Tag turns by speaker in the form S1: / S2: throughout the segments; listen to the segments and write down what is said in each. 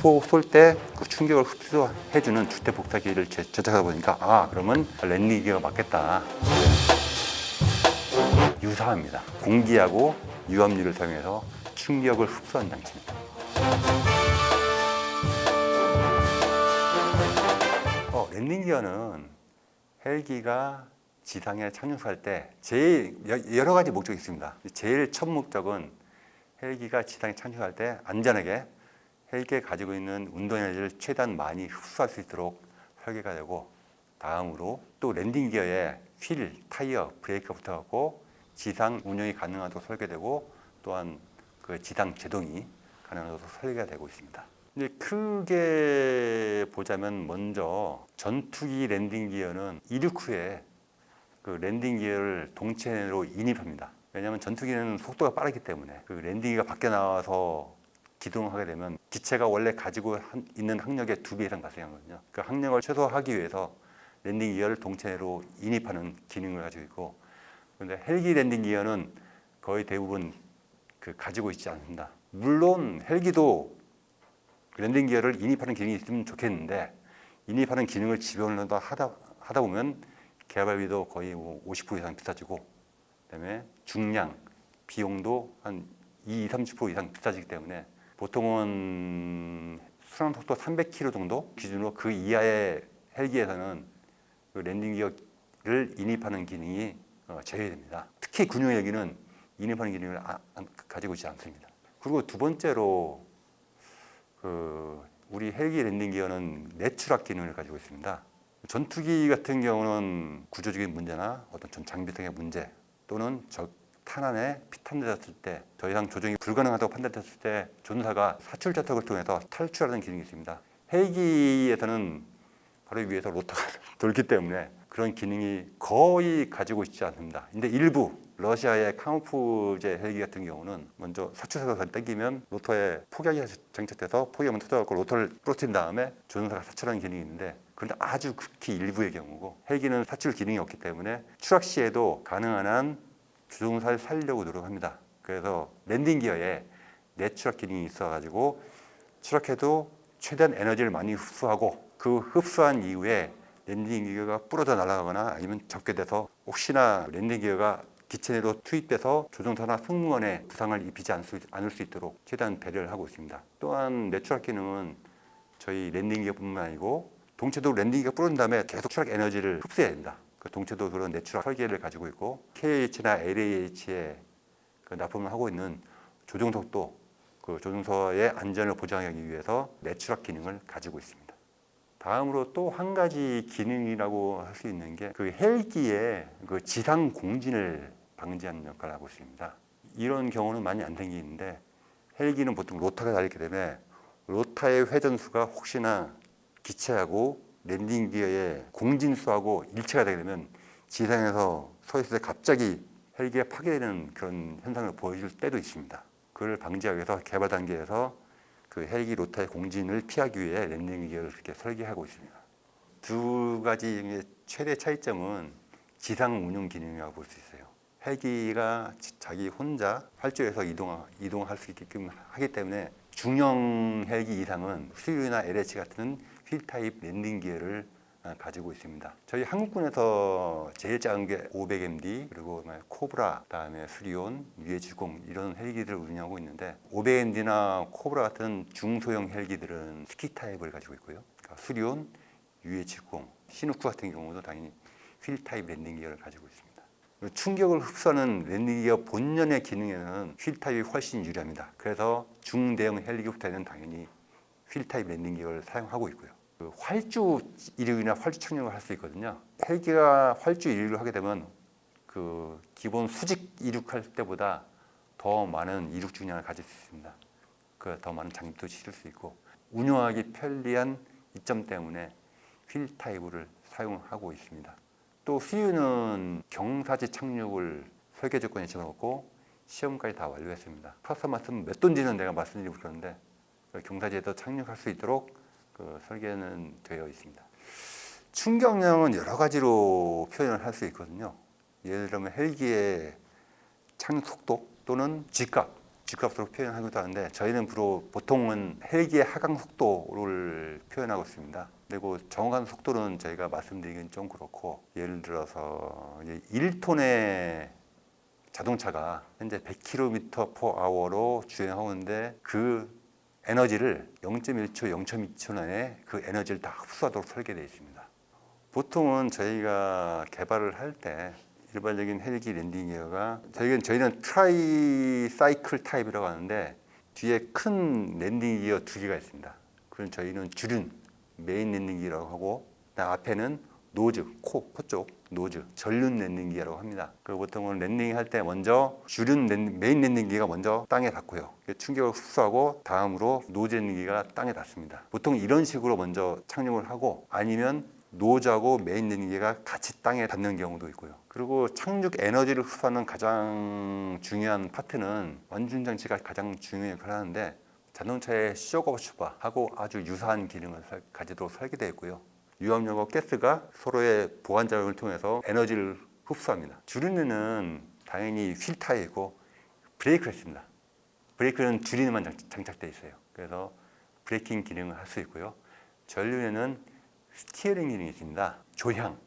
S1: 쏠 때 그 충격을 흡수해주는 주택 복사기를 제작하다 보니까 그러면 랜딩 기어가 맞겠다. 유사합니다. 공기하고 유압력을 사용해서 충격을 흡수하는 장치입니다. 랜딩 기어는 헬기가 지상에 착륙할 때 제일 여러 가지 목적이 있습니다. 제일 첫 목적은 헬기가 지상에 착륙할 때 안전하게 헬기에 가지고 있는 운동 에너지를 최대한 많이 흡수할 수 있도록 설계가 되고, 다음으로 또 랜딩 기어에 휠, 타이어, 브레이크가 붙어갖고 지상 운영이 가능하도록 설계되고, 또한 그 지상 제동이 가능하도록 설계가 되고 있습니다. 이제 크게 보자면 먼저 전투기 랜딩 기어는 이륙 후에 그 랜딩 기어를 동체로 인입합니다. 왜냐하면 전투기는 속도가 빠르기 때문에 그 랜딩기가 밖에 나와서 기동하게 되면 기체가 원래 가지고 있는 항력의 2배 이상 발생하거든요. 그 항력을 최소화하기 위해서 랜딩 기어를 동체로 인입하는 기능을 가지고 있고, 그런데 헬기 랜딩 기어는 거의 대부분 가지고 있지 않습니다. 물론 헬기도 랜딩 기어를 인입하는 기능이 있으면 좋겠는데, 인입하는 기능을 지원을 하다 보면 개발비도 거의 50% 이상 비싸지고, 그다음에 중량, 비용도 한 20-30% 이상 비싸지기 때문에 보통은 순항 속도 300km 정도 기준으로 그 이하의 헬기에서는 그 랜딩 기어를 인입하는 기능이 제외됩니다. 특히 군용 헬기는 인입하는 기능을 가지고 있지 않습니다. 그리고 두 번째로 우리 헬기 랜딩 기어는 내추락 기능을 가지고 있습니다. 전투기 같은 경우는 구조적인 문제나 어떤 전 장비상의 문제, 또는 적 탄환에 피탄되었을 때 더 이상 조정이 불가능하다고 판단됐을 때 조종사가 사출 좌석을 통해서 탈출하는 기능이 있습니다. 헬기에서는 바로 위에서 로터가 돌기 때문에 그런 기능이 거의 가지고 있지 않습니다. 근데 일부 러시아의 카모프제 헬기 같은 경우는 먼저 사출좌석을 당기면 로터에 폭약이 장착돼서 폭약만 터져갖고 로터를 부러뜨린 다음에 조종사가 사출하는 기능이 있는데, 그런데 아주 극히 일부의 경우고, 헬기는 사출 기능이 없기 때문에 추락 시에도 가능한 한 조종사를 살리려고 노력합니다. 그래서 랜딩 기어에 내추락 기능이 있어가지고 추락해도 최대한 에너지를 많이 흡수하고, 그 흡수한 이후에 랜딩 기어가 부러져 날아가거나 아니면 접게 돼서 혹시나 랜딩 기어가 기체 내로 투입돼서 조종사나 승무원에 부상을 입히지 않을 수 있도록 최대한 배려를 하고 있습니다. 또한 내추락 기능은 저희 랜딩 기어뿐만 아니고 동체도 랜딩 기어가 부러진 다음에 계속 추락 에너지를 흡수해야 됩니다. 그 동체도 그런 내추락 설계를 가지고 있고, KH나 LAH에 납품을 하고 있는 조종석도 그 조종서의 안전을 보장하기 위해서 내추락 기능을 가지고 있습니다. 다음으로 또 한 가지 기능이라고 할 수 있는 게 그 헬기의 그 지상 공진을 방지하는 역할을 하고 있습니다. 이런 경우는 많이 안 생기는데, 헬기는 보통 로터가 달리기 때문에 로터의 회전수가 혹시나 기체하고 랜딩 기어의 공진수하고 일치가 되게 되면 지상에서 서 있을 때 갑자기 헬기가 파괴되는 그런 현상을 보여줄 때도 있습니다. 그걸 방지하기 위해서 개발 단계에서 그 헬기 로터의 공진을 피하기 위해 랜딩 기어를 그렇게 설계하고 있습니다. 두 가지 최대 차이점은 지상 운용 기능이라고 볼 수 있어요. 헬기가 자기 혼자 활주로에서 이동할 수 있게끔 하기 때문에 중형 헬기 이상은 수유나 LH 같은 휠 타입 랜딩 기어를 가지고 있습니다. 저희 한국군에서 제일 작은 게 500MD, 그리고 코브라, 그다음에 수리온, UH-60 이런 헬기들을 운영하고 있는데, 500MD나 코브라 같은 중소형 헬기들은 스키 타입을 가지고 있고요. 그러니까 수리온, UH-60, 시누크 같은 경우도 당연히 휠 타입 랜딩 기어를 가지고 있습니다. 충격을 흡수하는 랜딩 기어 본연의 기능에는 휠 타입이 훨씬 유리합니다. 그래서 중대형 헬기부터는 당연히 휠 타입 랜딩 기어를 사용하고 있고요. 활주 이륙이나 활주 착륙을 할 수 있거든요. 헬기가 활주 이륙을 하게 되면 그 기본 수직 이륙할 때보다 더 많은 이륙 중량을 가질 수 있습니다. 그 더 많은 장비도 실을 수 있고, 운용하기 편리한 이점 때문에 휠 타입을 사용하고 있습니다. 또 수유는 경사지 착륙을 설계 조건에 집어넣고 시험까지 다 완료했습니다. 퍼포먼스는 몇 톤지는 내가 말씀드리고 그러는데, 경사지에도 착륙할 수 있도록 그 설계는 되어 있습니다. 충격량은 여러 가지로 표현을 할 수 있거든요. 예를 들면 헬기의 착륙 속도 또는 G값, G값으로 표현하기도 하는데 저희는 주로 보통은 헬기의 하강 속도를 표현하고 있습니다. 그리고 정확한 속도는 저희가 말씀드리기는 좀 그렇고, 예를 들어서 1톤의 자동차가 현재 100km/h로 주행하고 있는데 그 에너지를 0.1초, 0.2초 내에 그 에너지를 다 흡수하도록 설계되어 있습니다. 보통은 저희가 개발을 할 때 일반적인 헬기 랜딩 기어가 저희는 트라이 사이클 타입이라고 하는데 뒤에 큰 랜딩 기어 두 개가 있습니다. 그건 저희는 주륜 메인 랜딩 기어라고 하고, 앞에는 노즈 코 쪽 노즈 전륜 랜딩 기어라고 합니다. 그 보통은 랜딩 할 때 먼저 메인 랜딩 기어가 먼저 땅에 닿고요. 충격을 흡수하고 다음으로 노즈 랜딩 기어가 땅에 닿습니다. 보통 이런 식으로 먼저 착륙을 하고, 아니면 노즈하고 메인 랜딩 기어가 같이 땅에 닿는 경우도 있고요. 그리고 착륙 에너지를 흡수하는 가장 중요한 파트는 완충 장치가 가장 중요한 역할을 하는데, 자동차의 쇼크어버하고 아주 유사한 기능을 가지도록 설계되어 있고요. 유압력과 가스가 서로의 보완 작용을 통해서 에너지를 흡수합니다. 주륜에는 당연히 휠 타입이고 브레이크가 있습니다. 브레이크는 주륜에만 장착되어 있어요. 그래서 브레이킹 기능을 할 수 있고요. 전륜에는 스티어링 기능이 있습니다. 조향,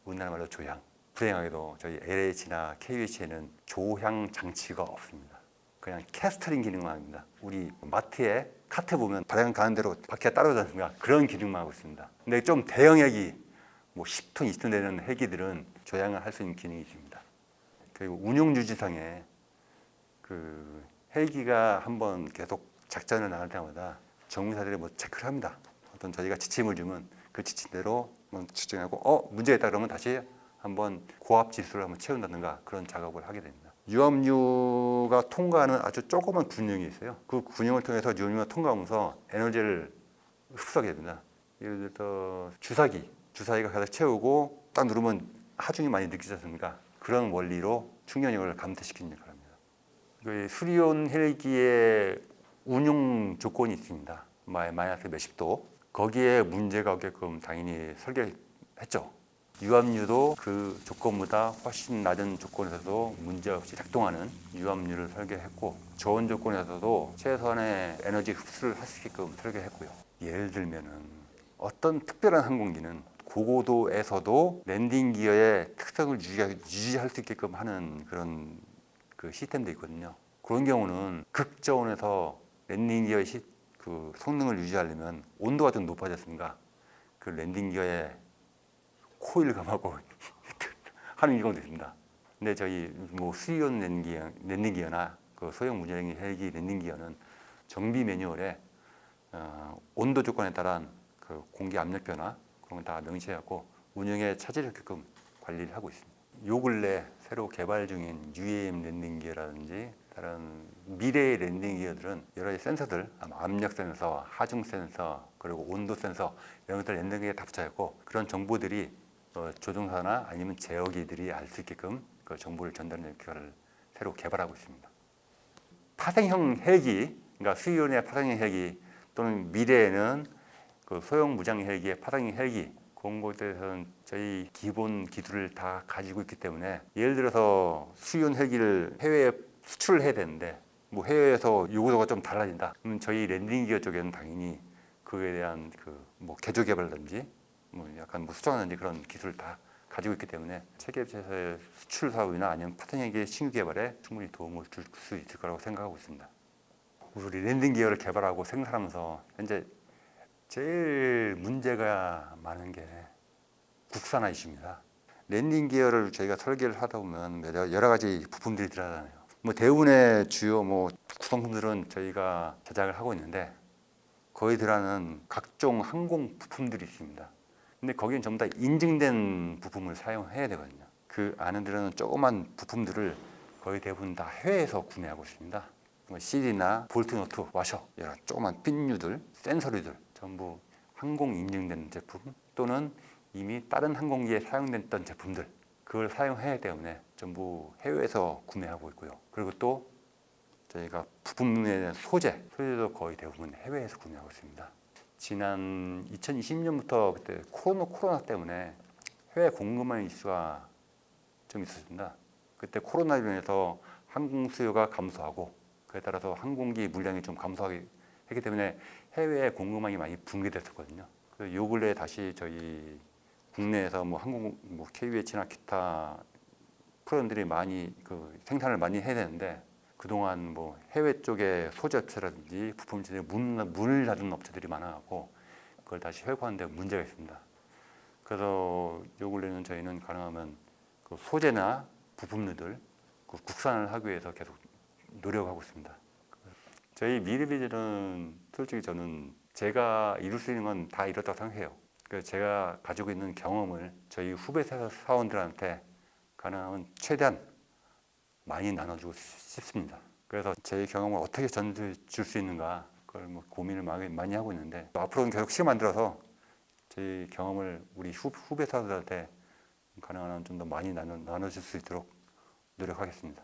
S1: 우리나라 말로 조향. 불행하게도 저희 LH나 KUH에는 조향 장치가 없습니다. 그냥 캐스터링 기능만 합니다. 우리 마트에 카트 보면 방향 가는 대로 바퀴가 따라오잖습니까? 그런 기능만 하고 있습니다. 근데 좀 대형 헬기, 10톤, 20톤 되는 헬기들은 조향을 할 수 있는 기능이 있습니다. 그리고 운용 유지상에 그 헬기가 한번 계속 작전을 나갈 때마다 정비사들이 체크를 합니다. 어떤 저희가 지침을 주면 그 지침대로 측정하고 문제가 있다 그러면 다시 한번 고압 지수를 한번 채운다든가 그런 작업을 하게 됩니다. 유압류가 통과하는 아주 조그만 군용이 있어요. 그 군용을 통해서 유압류가 통과하면서 에너지를 흡수하게 됩니다. 예를 들어 주사기가 가득 채우고 딱 누르면 하중이 많이 느끼지 않습니까? 그런 원리로 충전력을 감퇴시키는 역할을 합니다. 그 수리온 헬기의 운용 조건이 있습니다. 마이너스 몇십 도. 거기에 문제가 없게끔 당연히 설계했죠. 유압류도 그 조건보다 훨씬 낮은 조건에서도 문제없이 작동하는 유압류를 설계했고, 저온 조건에서도 최소한의 에너지 흡수를 할 수 있게끔 설계했고요. 예를 들면은 어떤 특별한 항공기는 고고도에서도 랜딩 기어의 특성을 유지할 수 있게끔 하는 그런 그 시스템도 있거든요. 그런 경우는 극저온에서 랜딩 기어의 그 성능을 유지하려면 온도가 좀 높아졌습니까? 그 랜딩 기어의 코일 감하고 하는 경우도 있습니다. 근데 저희 수리온 랜딩 기어나 그 소형 무人헬기 랜딩 기어는 정비 매뉴얼에 온도 조건에 따른 그 공기 압력 변화 그런 건 다 명시해갖고 운영에 차질이 없게끔 관리를 하고 있습니다. 요 근래 새로 개발 중인 UAM 랜딩 기어라든지 다른 미래의 랜딩 기어들은 여러 가지 센서들, 압력 센서, 하중 센서, 그리고 온도 센서 이런 것들 랜딩 기어에 다 붙여있고, 그런 정보들이 조종사나 아니면 제어기들이 알 수 있게끔 그 정보를 전달하는 역할을 새로 개발하고 있습니다. 파생형 헬기, 그러니까 수리온의 파생형 헬기 또는 미래에는 그 소형 무장 헬기의 파생형 헬기, 그런 것에 대해서는 저희 기본 기술을 다 가지고 있기 때문에, 예를 들어서 수리온 헬기를 해외에 수출을 해야 되는데 해외에서 요구도가 좀 달라진다. 그러면 저희 랜딩 기어 쪽에는 당연히 그에 대한 개조 개발든지 약간 수정하는지 그런 기술을 다 가지고 있기 때문에 세계에서의 수출 사업이나 아니면 파생형의 신규 개발에 충분히 도움을 줄 수 있을 거라고 생각하고 있습니다. 우리 랜딩 기어를 개발하고 생산하면서 현재 제일 문제가 많은 게 국산화 이슈입니다. 랜딩 기어를 저희가 설계를 하다 보면 여러 가지 부품들이 들어가잖아요. 대부분의 주요 구성품들은 저희가 제작을 하고 있는데 거의 들어가는 각종 항공 부품들이 있습니다. 근데 거기는 전부 다 인증된 부품을 사용해야 되거든요. 그 안에 들어가는 조그만 부품들을 거의 대부분 다 해외에서 구매하고 있습니다. CD나 볼트너트, 와셔, 여러 조그만 핀류들, 센서류들 전부 항공 인증된 제품 또는 이미 다른 항공기에 사용됐던 제품들, 그걸 사용해야 때문에 전부 해외에서 구매하고 있고요. 그리고 또 저희가 부품의 소재도 거의 대부분 해외에서 구매하고 있습니다. 지난 2020년부터 그때 코로나 때문에 해외 공급망 이슈가 좀 있었습니다. 그때 코로나로 인해서 항공 수요가 감소하고 그에 따라서 항공기 물량이 좀 감소하기 했기 때문에 해외에 공급망이 많이 붕괴됐었거든요. 그래서 요 근래에 다시 저희 국내에서 뭐 항공 뭐 KBH나 기타 프로그램들이 많이 그 생산을 많이 해야 되는데 그동안 뭐 해외 쪽에 소재 업체라든지 부품들이 문을 닫은 업체들이 많아갖고 그걸 다시 회복하는데 문제가 있습니다. 그래서 요 근래는 저희는 가능하면 그 소재나 부품들 그 국산을 하기 위해서 계속 노력하고 있습니다. 저희 미래비전은 솔직히 저는 제가 이룰 수 있는 건 다 이뤘다고 생각해요. 그래서 제가 가지고 있는 경험을 저희 후배 사원들한테 가능하면 최대한 많이 나눠주고 싶습니다. 그래서 제 경험을 어떻게 전수해 줄 수 있는가 그걸 뭐 고민을 많이 하고 있는데 앞으로는 계속 시간 만들어서 제 경험을 우리 후배 사원들한테 가능한 한 좀 더 많이 나눠줄 수 있도록 노력하겠습니다.